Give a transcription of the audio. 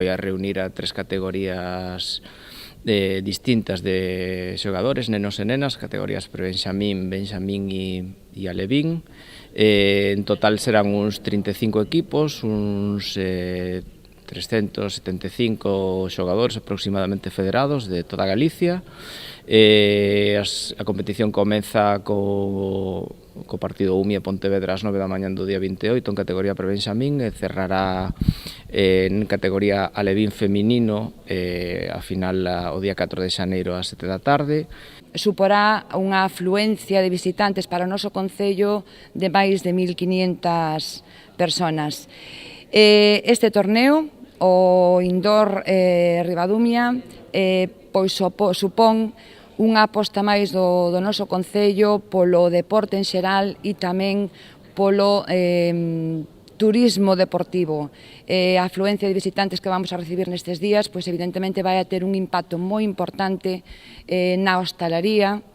Foi a reunir a 3 categorías distintas de xogadores, nenos e nenas, categorías pre-benxamín, benxamín e alevín. En total serán uns 35 equipos, uns 375 xogadores aproximadamente federados de toda Galicia. A competición comeza co partido Umia Pontevedra ás 9 da mañá do día 28 en categoría pre-benxamín e cerrará en categoría alevín feminino a final o día 4 de xaneiro ás 7 da tarde. Suporá unha afluencia de visitantes para o noso concello de máis de 1.500 personas. Este torneo, o Indoor Ribadumia, pois supón unha aposta máis do noso concello polo deporte en xeral e tamén polo turismo deportivo. A afluencia de visitantes que vamos a recibir nestes días, pois evidentemente vai a ter un impacto moi importante na hostalería,